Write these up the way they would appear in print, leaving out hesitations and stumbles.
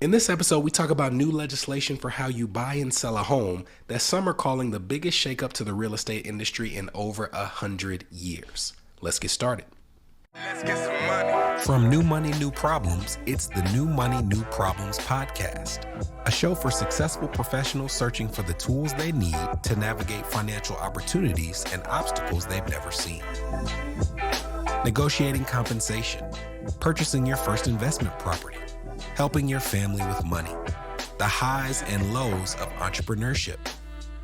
In this episode, we talk about new legislation for how you buy and sell a home that some are calling the biggest shakeup to the real estate industry in over 100 years. Let's get started. Let's get some money. From New Money, New Problems, it's the New Money, New Problems podcast, a show for successful professionals searching for the tools they need to navigate financial opportunities and obstacles they've never seen. Negotiating compensation, purchasing your first investment property, helping your family with money, the highs and lows of entrepreneurship.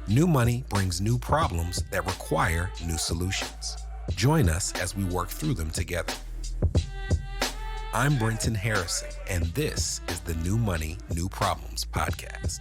New Money brings new problems that require new solutions. Join us as we work through them together. I'm Brenton Harrison, and this is the New Money, New Problems podcast.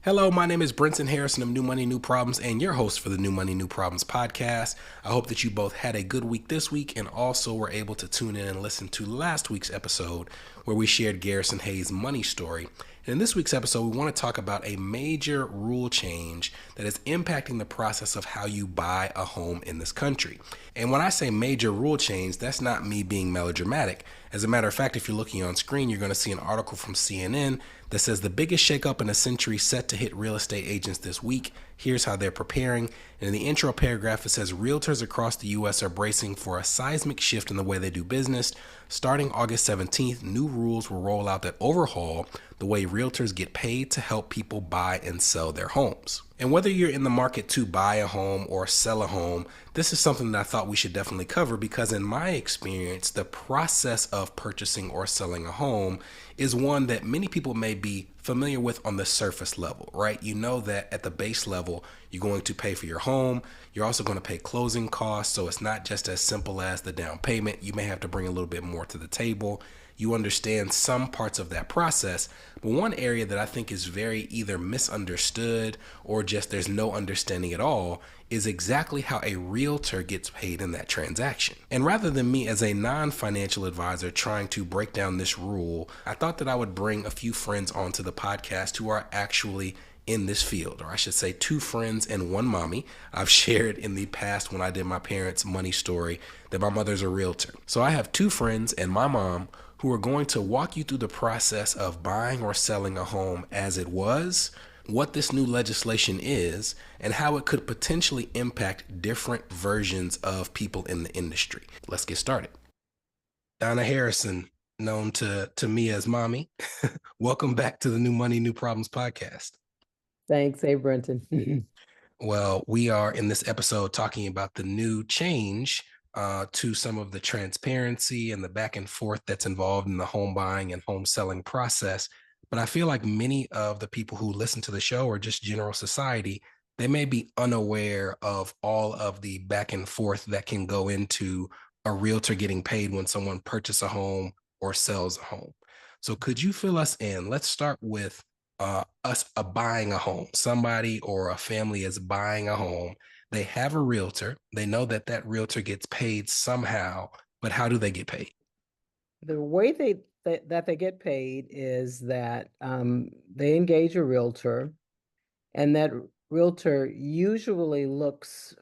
Hello, my name is Brenton Harrison of New Money, New Problems, and your host for the New Money, New Problems podcast. I hope that you both had a good week this week and also were able to tune in and listen to last week's episode where we shared Garrison Hayes' money story. And in this week's episode, we want to talk about a major rule change that is impacting the process of how you buy a home in this country. And when I say major rule change, that's not me being melodramatic. As a matter of fact, if you're looking on screen, you're going to see an article from CNN that says the biggest shakeup in a century set to hit real estate agents this week. Here's how they're preparing. And in the intro paragraph, it says realtors across the U.S. are bracing for a seismic shift in the way they do business. Starting August 17th, new rules will roll out that overhaul the way realtors get paid to help people buy and sell their homes. And whether you're in the market to buy a home or sell a home, this is something that I thought we should definitely cover because in my experience, the process of purchasing or selling a home is one that many people may be familiar with on the surface level, right? You know that at the base level, you're going to pay for your home. You're also going to pay closing costs. So it's not just as simple as the down payment. You may have to bring a little bit more to the table. You understand some parts of that process, but one area that I think is very either misunderstood or just there's no understanding at all is exactly how a realtor gets paid in that transaction. And rather than me as a non-financial advisor trying to break down this rule, I thought that I would bring a few friends onto the podcast who are actually in this field, or I should say two friends and one mommy. I've shared in the past when I did my parents' money story that my mother's a realtor. So I have two friends and my mom who are going to walk you through the process of buying or selling a home as it was, what this new legislation is, and how it could potentially impact different versions of people in the industry. Let's get started. Donna Harrison, known to me as Mommy, welcome back to the New Money, New Problems podcast. Thanks. Hey, Brenton. Well, we are in this episode talking about the new change to some of the transparency and the back and forth that's involved in the home buying and home selling process. But I feel like many of the people who listen to the show or just general society, they may be unaware of all of the back and forth that can go into a realtor getting paid when someone purchases a home or sells a home. So could you fill us in? Let's start with us buying a home. Somebody or a family is buying a home. They have a realtor. They know that that realtor gets paid somehow, but how do they get paid? The way that they get paid is that they engage a realtor, and that realtor usually looks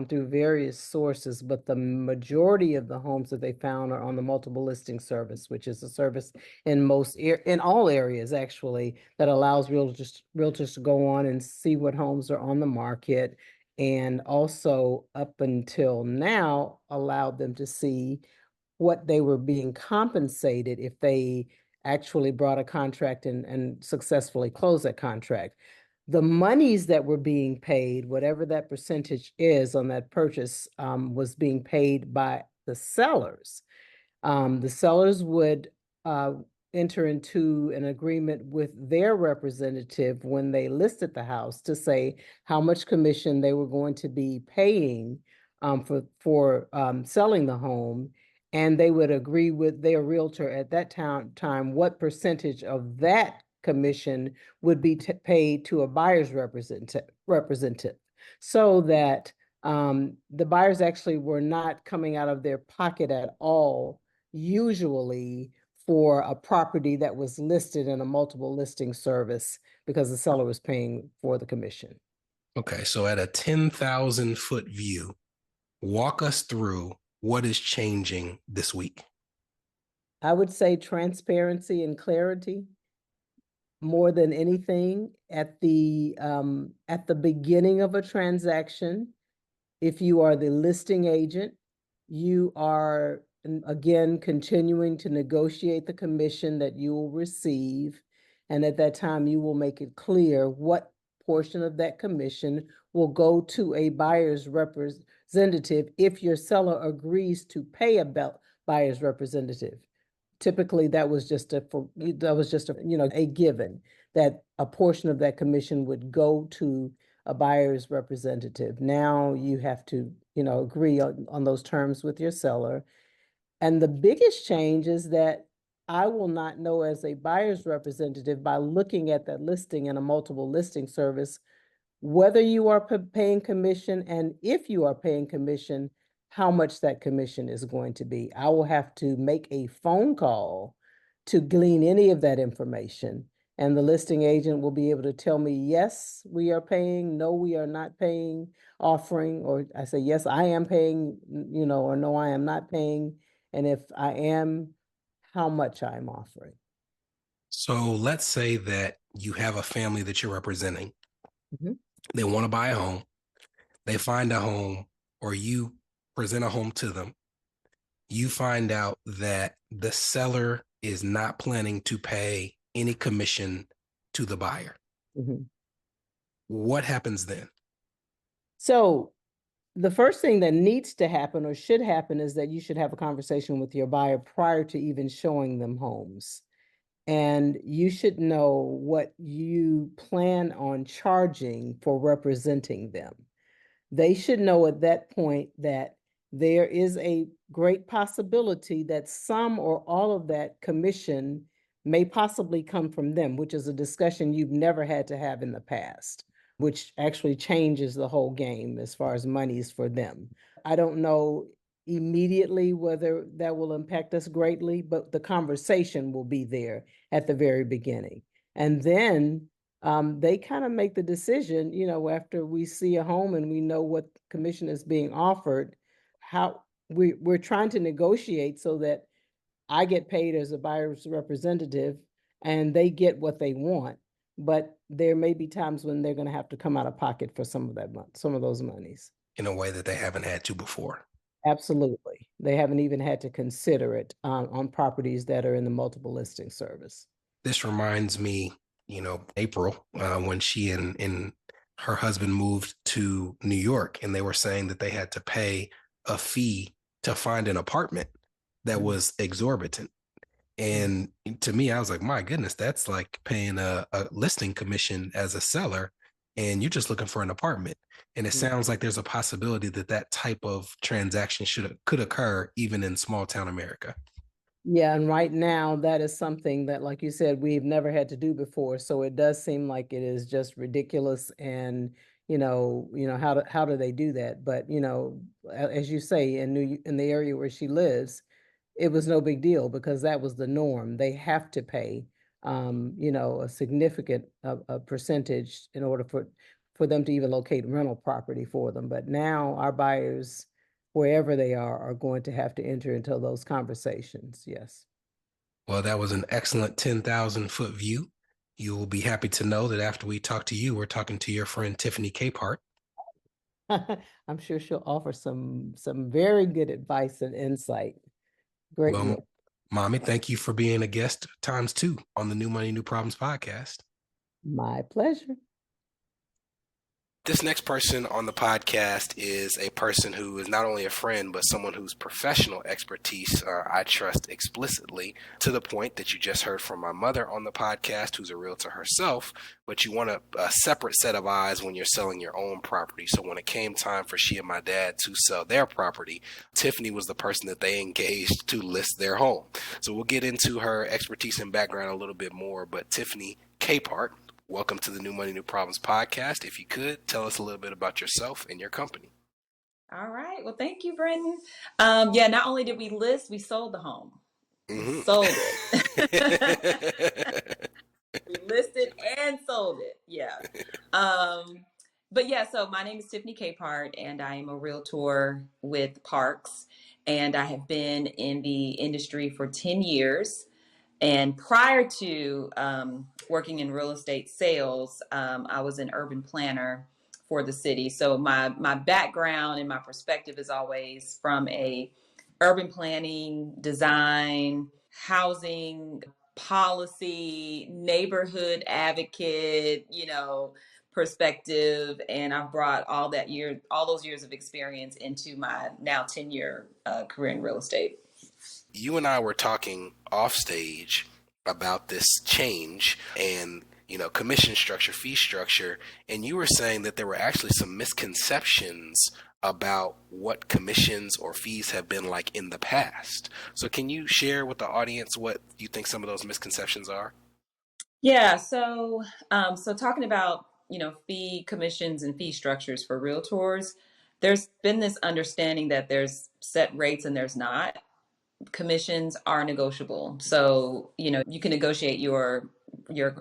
through various sources, but the majority of the homes that they found are on the multiple listing service, which is a service in all areas actually that allows realtors to go on and see what homes are on the market, and also up until now allowed them to see what they were being compensated if they actually brought a contract and successfully closed that contract. The monies that were being paid, whatever that percentage is on that purchase, was being paid by the sellers. The sellers would enter into an agreement with their representative when they listed the house to say how much commission they were going to be paying for selling the home. And they would agree with their realtor at that time what percentage of that commission would be paid to a buyer's representative, so that the buyers actually were not coming out of their pocket at all, usually for a property that was listed in a multiple listing service, because the seller was paying for the commission. Okay, so at a 10,000 foot view, walk us through what is changing this week. I would say transparency and clarity more than anything at the beginning of a transaction. If you are the listing agent, you are again continuing to negotiate the commission that you will receive. And at that time, you will make it clear what portion of that commission will go to a buyer's representative if your seller agrees to pay a buyer's representative. Typically, that was just a a given that a portion of that commission would go to a buyer's representative. Now you have to, agree on those terms with your seller. And the biggest change is that I will not know as a buyer's representative by looking at that listing in a multiple listing service whether you are paying commission, and if you are paying commission, how much that commission is going to be. I will have to make a phone call to glean any of that information. And the listing agent will be able to tell me, yes, we are paying, no, we are not paying, offering, or I say, yes, I am paying, or no, I am not paying. And if I am, how much I'm offering. So let's say that you have a family that you're representing. Mhm. They want to buy a home. They find a home, or you present a home to them. You find out that the seller is not planning to pay any commission to the buyer. Mhm. What happens then? So the first thing that needs to happen or should happen is that you should have a conversation with your buyer prior to even showing them homes. And you should know what you plan on charging for representing them. They should know at that point that there is a great possibility that some or all of that commission may possibly come from them, which is a discussion you've never had to have in the past, which actually changes the whole game as far as monies for them. I don't know immediately whether that will impact us greatly, but the conversation will be there at the very beginning. And then they kind of make the decision, after we see a home and we know what commission is being offered, how we're trying to negotiate so that I get paid as a buyer's representative and they get what they want. But there may be times when they're going to have to come out of pocket for some of those monies. In a way that they haven't had to before. Absolutely. They haven't even had to consider it on properties that are in the multiple listing service. This reminds me, April, when she and her husband moved to New York, and they were saying that they had to pay a fee to find an apartment that was exorbitant. And to me, I was like, my goodness, that's like paying a listing commission as a seller, and you're just looking for an apartment. And it sounds like there's a possibility that that type of transaction could occur even in small town America. Yeah, and right now that is something that, like you said, we've never had to do before. So it does seem like it is just ridiculous. And how do they do that? But as you say, in the area where she lives, it was no big deal because that was the norm. They have to pay, a significant a percentage in order for them to even locate rental property for them. But now our buyers, wherever they are going to have to enter into those conversations. Yes. Well, that was an excellent 10,000-foot view. You will be happy to know that after we talk to you, we're talking to your friend Tifinie Capehart. I'm sure she'll offer some very good advice and insight. Great Well, work. Mommy, thank you for being a guest times two on the New Money, New Problems podcast. My pleasure. This next person on the podcast is a person who is not only a friend, but someone whose professional expertise I trust explicitly, to the point that you just heard from my mother on the podcast, who's a realtor herself, but you want a separate set of eyes when you're selling your own property. So when it came time for she and my dad to sell their property, Tifinie was the person that they engaged to list their home. So we'll get into her expertise and background a little bit more, but Tifinie Capehart, welcome to the New Money, New Problems podcast. If you could, tell us a little bit about yourself and your company. All right. Well, thank you, Brenton. Not only did we list, we sold the home. We sold it. We listed and sold it. Yeah. So my name is Tifinie Capehart, and I am a realtor with Parks. and I have been in the industry for 10 years. And prior to working in real estate sales, I was an urban planner for the city. So my background and my perspective is always from a urban planning, design, housing, policy, neighborhood advocate, perspective. And I've brought all those years of experience into my now 10-year career in real estate. You and I were talking off stage about this change and, commission structure, fee structure, and you were saying that there were actually some misconceptions about what commissions or fees have been like in the past. So can you share with the audience what you think some of those misconceptions are? Yeah, so talking about, fee commissions and fee structures for realtors, there's been this understanding that there's set rates and there's not. Commissions are negotiable. So, you can negotiate your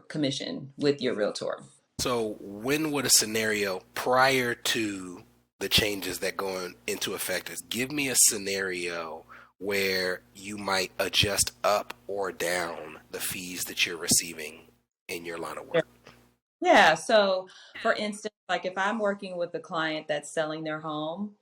commission with your realtor. So when would a scenario prior to the changes that go into effect is, give me a scenario where you might adjust up or down the fees that you're receiving in your line of work? Yeah. So for instance, like if I'm working with a client that's selling their home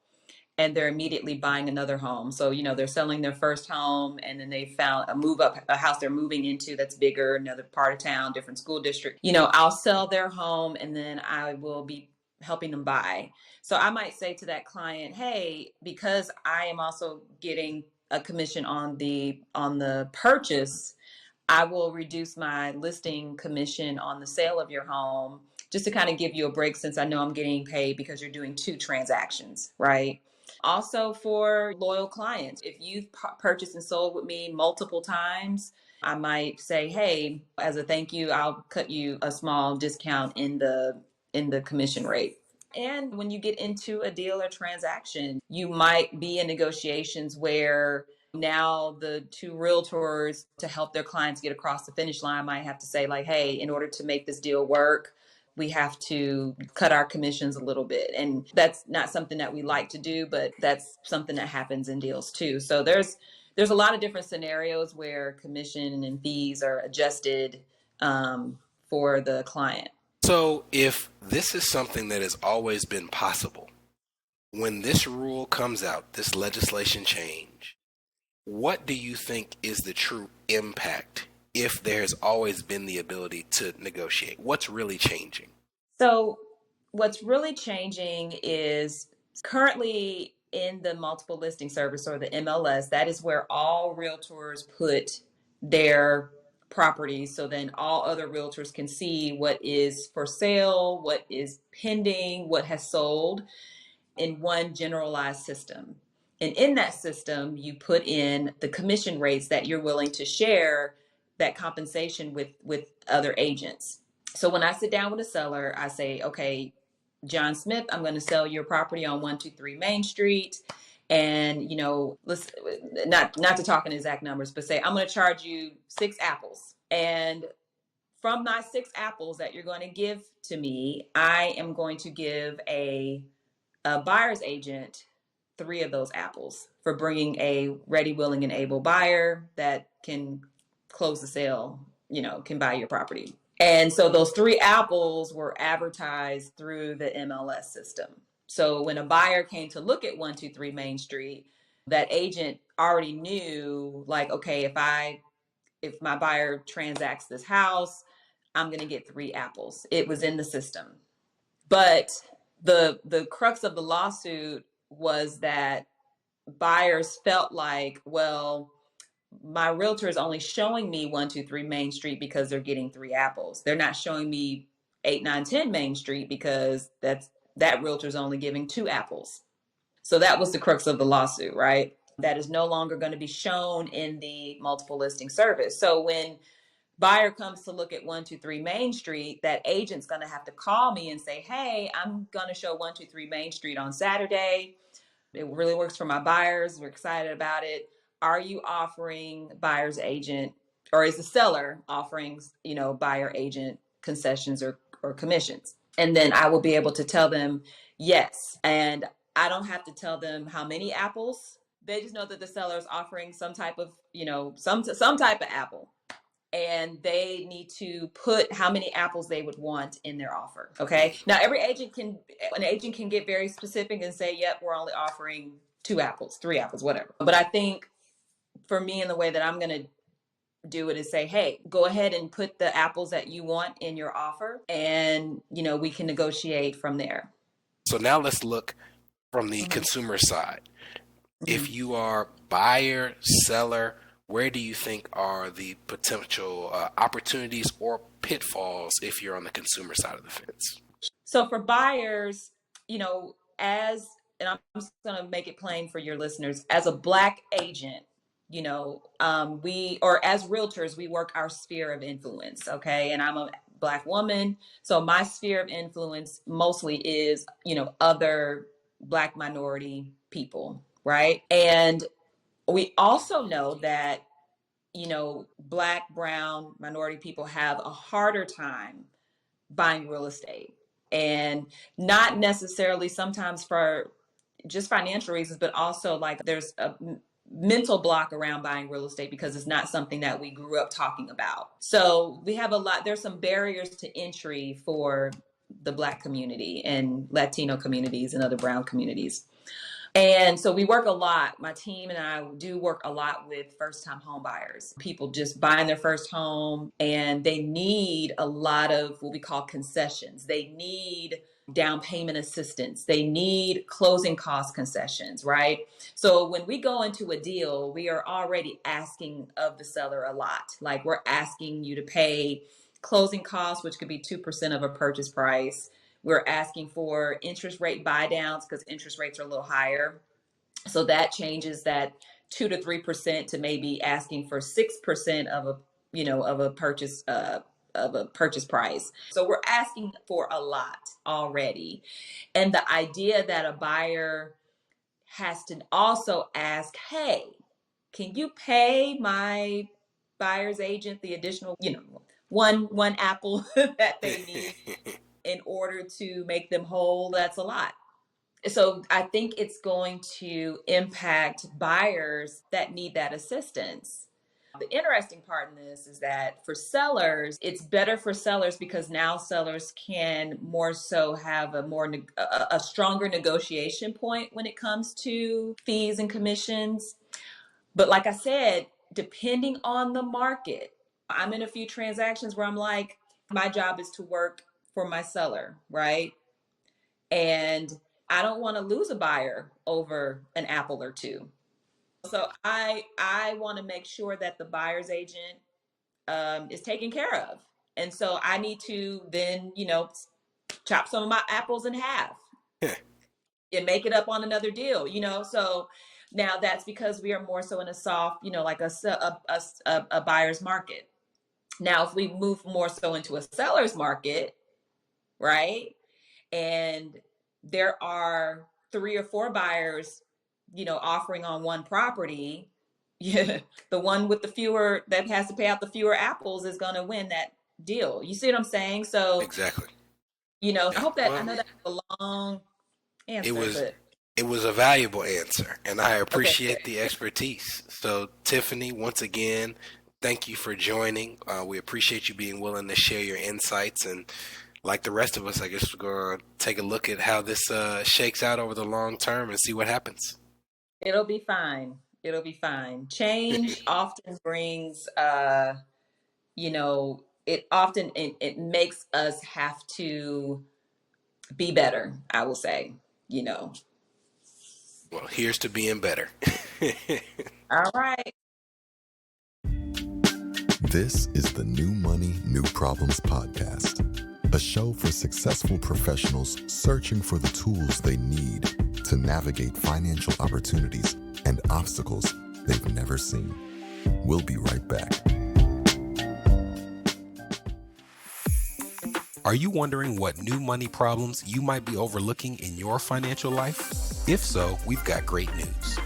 and they're immediately buying another home. So, they're selling their first home and then they found a house they're moving into that's bigger, another part of town, different school district. I'll sell their home and then I will be helping them buy. So I might say to that client, hey, because I am also getting a commission on the purchase, I will reduce my listing commission on the sale of your home just to kind of give you a break, since I know I'm getting paid because you're doing 2 transactions, right? Also for loyal clients, if you've purchased and sold with me multiple times, I might say, hey, as a thank you, I'll cut you a small discount in the commission rate. And when you get into a deal or transaction, you might be in negotiations where now the 2 realtors, to help their clients get across the finish line, might have to say like, hey, in order to make this deal work, we have to cut our commissions a little bit. And that's not something that we like to do, but that's something that happens in deals too. So there's a lot of different scenarios where commission and fees are adjusted for the client. So if this is something that has always been possible, when this rule comes out, this legislation change, what do you think is the true impact if there's always been the ability to negotiate? What's really changing? So what's really changing is currently in the multiple listing service, or the MLS, that is where all realtors put their properties. So then all other realtors can see what is for sale, what is pending, what has sold, in one generalized system. And in that system, you put in the commission rates that you're willing to share that compensation with other agents. So when I sit down with a seller, I say, okay, John Smith, I'm going to sell your property on 123 Main Street. And, let's not to talk in exact numbers, but say, I'm going to charge you 6 apples. And from my 6 apples that you're going to give to me, I am going to give a buyer's agent 3 of those apples for bringing a ready, willing, and able buyer that can close the sale, can buy your property. And so those 3 apples were advertised through the MLS system. So when a buyer came to look at 123 Main Street, that agent already knew, like, okay, if my buyer transacts this house, I'm going to get 3 apples. It was in the system. But the crux of the lawsuit was that buyers felt like, well, my realtor is only showing me 123 Main Street because they're getting 3 apples. They're not showing me 8, 9, 10 Main Street because that realtor is only giving 2 apples. So that was the crux of the lawsuit, right? That is no longer going to be shown in the multiple listing service. So when buyer comes to look at 123 Main Street, that agent's going to have to call me and say, hey, I'm going to show 123 Main Street on Saturday. It really works for my buyers. We're excited about it. Are you offering buyer's agent, or is the seller offering, buyer agent concessions or commissions? And then I will be able to tell them yes. And I don't have to tell them how many apples, They just know that the seller is offering some type of, some type of apple. And they need to put how many apples they would want in their offer. Okay. Now an agent can get very specific and say, yep, we're only offering 2 apples, 3 apples, whatever. But I think for me, and the way that I'm going to do it is say, hey, go ahead and put the apples that you want in your offer, and we can negotiate from there. So now let's look from the consumer side. If you are buyer, seller, where do you think are the potential opportunities or pitfalls if you're on the consumer side of the fence? So for buyers, and I'm just going to make it plain for your listeners, as a Black agent, as realtors, we work our sphere of influence. Okay. And I'm a Black woman. So my sphere of influence mostly is, other Black minority people. Right. And we also know that, Black, brown, minority people have a harder time buying real estate, and not necessarily sometimes for just financial reasons, but also like there's a mental block around buying real estate because it's not something that we grew up talking about. So we have there's some barriers to entry for the Black community and Latino communities and other brown communities. And so we work a lot. My team and I do work a lot with first-time home buyers, people just buying their first home, and they need a lot of what we call concessions. They need down payment assistance. They need closing cost concessions, right? So when we go into a deal, we are already asking of the seller a lot. Like, we're asking you to pay closing costs, which could be 2% of a purchase price. We're asking for interest rate buy downs because interest rates are a little higher. So that changes that 2 to 3% to maybe asking for 6% of a purchase price. So we're asking for a lot already. And the idea that a buyer has to also ask, hey, can you pay my buyer's agent the additional, one apple that they need in order to make them whole? That's a lot. So I think it's going to impact buyers that need that assistance. The interesting part in this is that for sellers, it's better for sellers because now sellers can more so have a stronger negotiation point when it comes to fees and commissions. But like I said, depending on the market, I'm in a few transactions where I'm like, my job is to work for my seller, right? And I don't want to lose a buyer over an apple or two. So I want to make sure that the buyer's agent is taken care of. And so I need to then, chop some of my apples in half and make it up on another deal, So now that's because we are more so in a soft, like a buyer's market. Now, if we move more so into a seller's market, right? And there are 3 or 4 buyers, offering on one property. Yeah, the one with the fewer that has to pay out the fewer apples is going to win that deal. You see what I'm saying? So exactly. I hope that I know that's a long answer. It was a valuable answer, and I appreciate the expertise. So Tifinie, once again, thank you for joining. We appreciate you being willing to share your insights, and like the rest of us, I guess we're going to take a look at how this shakes out over the long term and see what happens. It'll be fine. It'll be fine. Change often brings, it makes us have to be better, I will say, Well, here's to being better. All right. This is the New Money, New Problems podcast, a show for successful professionals searching for the tools they need to navigate financial opportunities and obstacles they've never seen. We'll be right back. Are you wondering what new money problems you might be overlooking in your financial life? If so, we've got great news.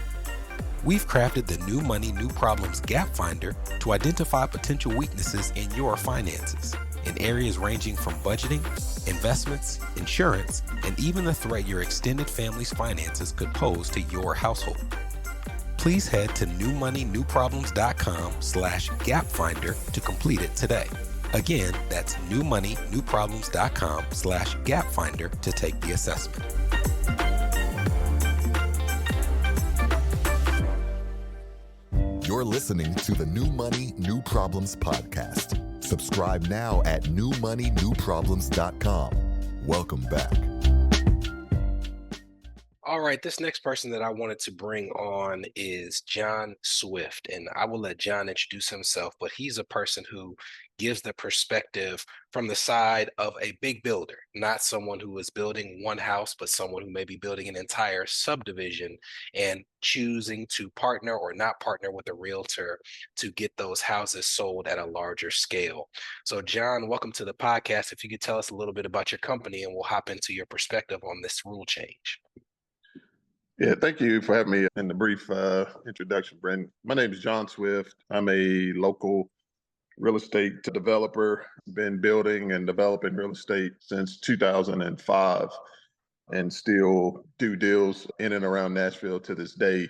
We've crafted the New Money, New Problems Gap Finder to identify potential weaknesses in your finances in areas ranging from budgeting, investments, insurance, and even the threat your extended family's finances could pose to your household. please head to newmoneynewproblems.com/gapfinder to complete it today. Again, that's newmoneynewproblems.com/gapfinder to take the assessment. You're listening to the New Money, New Problems podcast. Subscribe now at newmoneynewproblems.com. Welcome back. All right, this next person that I wanted to bring on is John Swift, and I will let John introduce himself, but he's a person who gives the perspective from the side of a big builder, not someone who is building one house, but someone who may be building an entire subdivision and choosing to partner or not partner with a realtor to get those houses sold at a larger scale. So John, welcome to the podcast. If you could tell us a little bit about your company, and we'll hop into your perspective on this rule change. Yeah, thank you for having me in the brief introduction, Brenton. My name is John Swift. I'm a local real estate developer. Been building and developing real estate since 2005 and still do deals in and around Nashville to this day.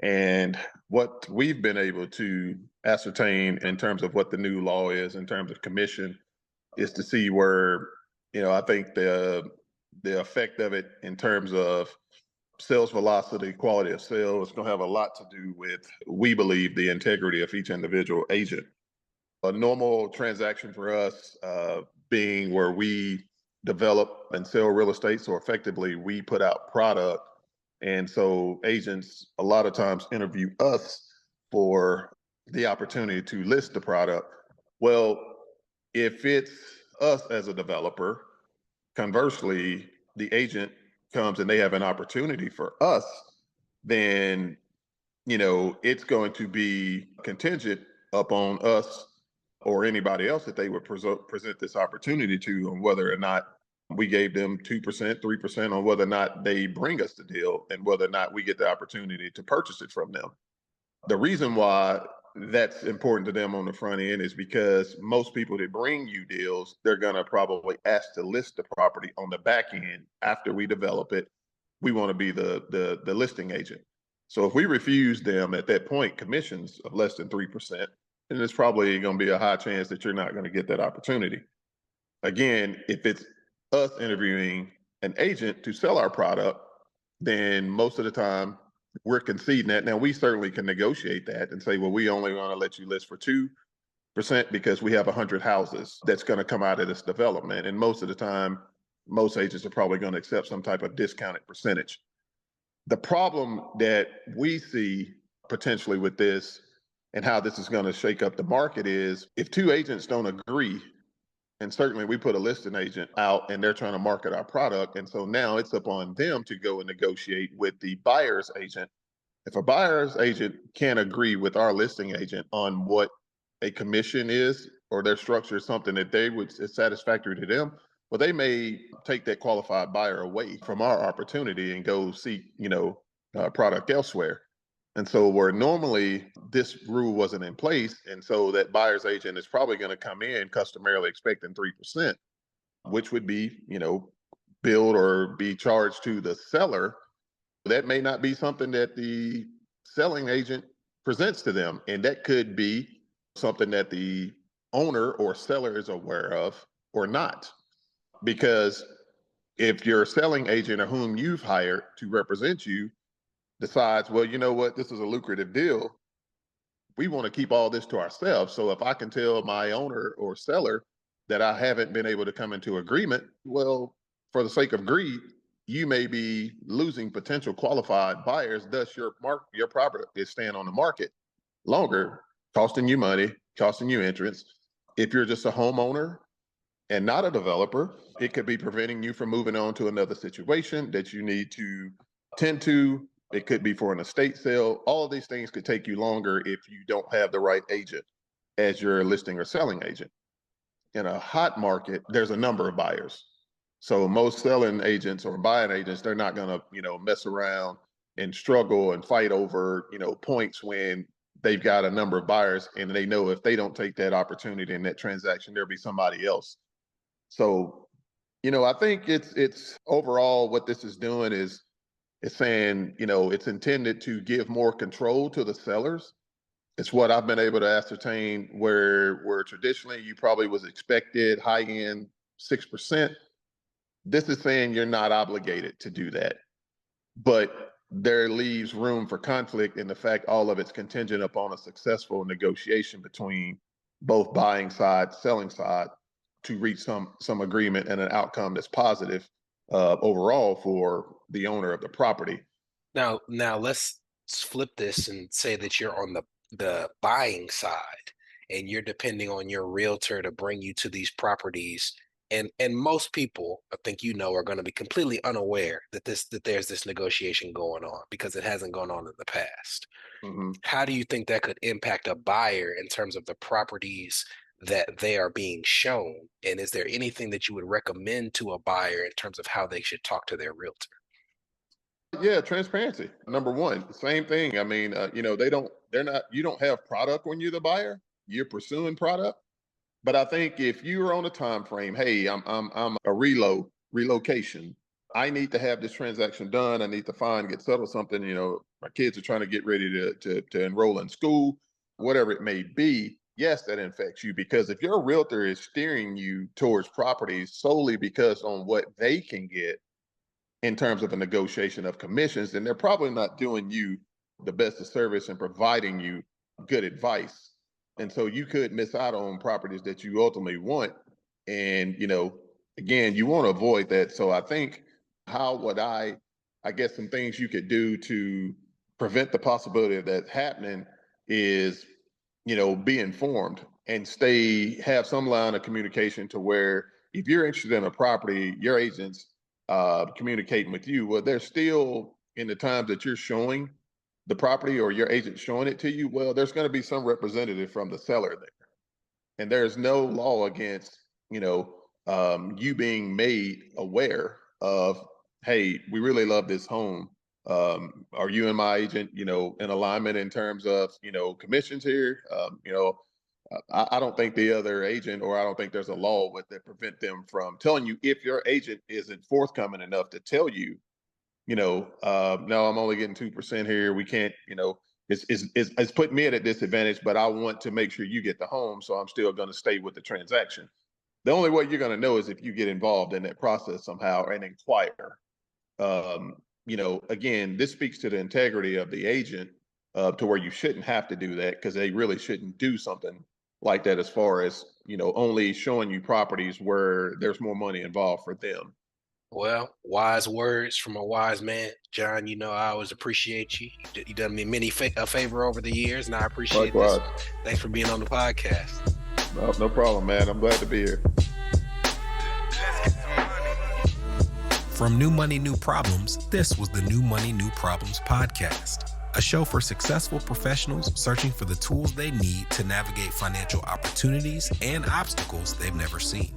And what we've been able to ascertain in terms of what the new law is in terms of commission is to see where, I think the effect of it in terms of sales velocity, quality of sale is going to have a lot to do with, we believe, the integrity of each individual agent. A normal transaction for us being where we develop and sell real estate. So effectively, we put out product. And so agents a lot of times interview us for the opportunity to list the product. Well, if it's us as a developer, conversely, the agent comes and they have an opportunity for us, then, it's going to be contingent upon us or anybody else that they would present this opportunity to, on whether or not we gave them 2%, 3%, on whether or not they bring us the deal and whether or not we get the opportunity to purchase it from them. The reason why that's important to them on the front end is because most people that bring you deals, they're going to probably ask to list the property on the back end after we develop it. We want to be the listing agent. So if we refuse them at that point commissions of less than 3%, then it's probably going to be a high chance that you're not going to get that opportunity. Again, if it's us interviewing an agent to sell our product, then most of the time we're conceding that. Now, we certainly can negotiate that and say, well, we only want to let you list for 2% because we have 100 houses that's going to come out of this development. And most of the time, most agents are probably going to accept some type of discounted percentage. The problem that we see potentially with this and how this is going to shake up the market is if two agents don't agree, and certainly we put a listing agent out and they're trying to market our product. And so now it's up on them to go and negotiate with the buyer's agent. If a buyer's agent can't agree with our listing agent on what a commission is, or their structure is something that is satisfactory to them, well, they may take that qualified buyer away from our opportunity and go seek, product elsewhere. And so where normally this rule wasn't in place, and so that buyer's agent is probably going to come in customarily expecting 3%, which would be, billed or be charged to the seller. That may not be something that the selling agent presents to them. And that could be something that the owner or seller is aware of or not. Because if your selling agent or whom you've hired to represent you decides, well, you know what, this is a lucrative deal, we want to keep all this to ourselves. So if I can tell my owner or seller that I haven't been able to come into agreement, well, for the sake of greed, you may be losing potential qualified buyers. Thus, your property is staying on the market longer, costing you money, costing you entrance. If you're just a homeowner and not a developer, it could be preventing you from moving on to another situation that you need to tend to. It could be for an estate sale. All of these things could take you longer if you don't have the right agent as your listing or selling agent. In a hot market, there's a number of buyers. So most selling agents or buying agents, they're not going to, mess around and struggle and fight over, points when they've got a number of buyers and they know if they don't take that opportunity in that transaction, there'll be somebody else. So, I think it's overall what this is doing is It's saying, it's intended to give more control to the sellers. It's what I've been able to ascertain where traditionally you probably was expected high end 6%. This is saying you're not obligated to do that, but there leaves room for conflict in the fact all of it's contingent upon a successful negotiation between both buying side, selling side to reach some agreement and an outcome that's positive overall for the owner of the property. Now let's flip this and say that you're on the buying side and you're depending on your realtor to bring you to these properties. And most people, I think are going to be completely unaware that there's this negotiation going on because it hasn't gone on in the past. Mm-hmm. How do you think that could impact a buyer in terms of the properties that they are being shown? And is there anything that you would recommend to a buyer in terms of how they should talk to their realtor? Yeah, transparency. Number one, same thing. I mean, you don't have product when you're the buyer. You're pursuing product. But I think if you're on a time frame, hey, I'm a relocation. I need to have this transaction done. I need to get settled something. My kids are trying to get ready to enroll in school, whatever it may be. Yes, that infects you because if your realtor is steering you towards properties solely because on what they can get in terms of a negotiation of commissions, then they're probably not doing you the best of service and providing you good advice. And so you could miss out on properties that you ultimately want. And, again, you want to avoid that. So I think I guess some things you could do to prevent the possibility of that happening is, be informed and have some line of communication to where if you're interested in a property, your agents communicating with you, well, they're still in the times that you're showing the property or your agent showing it to you, well, there's going to be some representative from the seller there. And there's no law against, you being made aware of, hey, we really love this home. Are you and my agent, in alignment in terms of, commissions here? I don't think the other agent, or I don't think there's a law that prevent them from telling you if your agent isn't forthcoming enough to tell you, no, I'm only getting 2% here. We can't, it's putting me at a disadvantage, but I want to make sure you get the home. So I'm still going to stay with the transaction. The only way you're going to know is if you get involved in that process somehow and inquire. Again, this speaks to the integrity of the agent to where you shouldn't have to do that because they really shouldn't do something like that as far as, only showing you properties where there's more money involved for them. Well, wise words from a wise man. John, I always appreciate you. You've done me a favor over the years, and I appreciate Likewise. this. Thanks for being on the podcast. No problem, man. I'm glad to be here. From New Money, New Problems, this was the New Money, New Problems podcast, a show for successful professionals searching for the tools they need to navigate financial opportunities and obstacles they've never seen.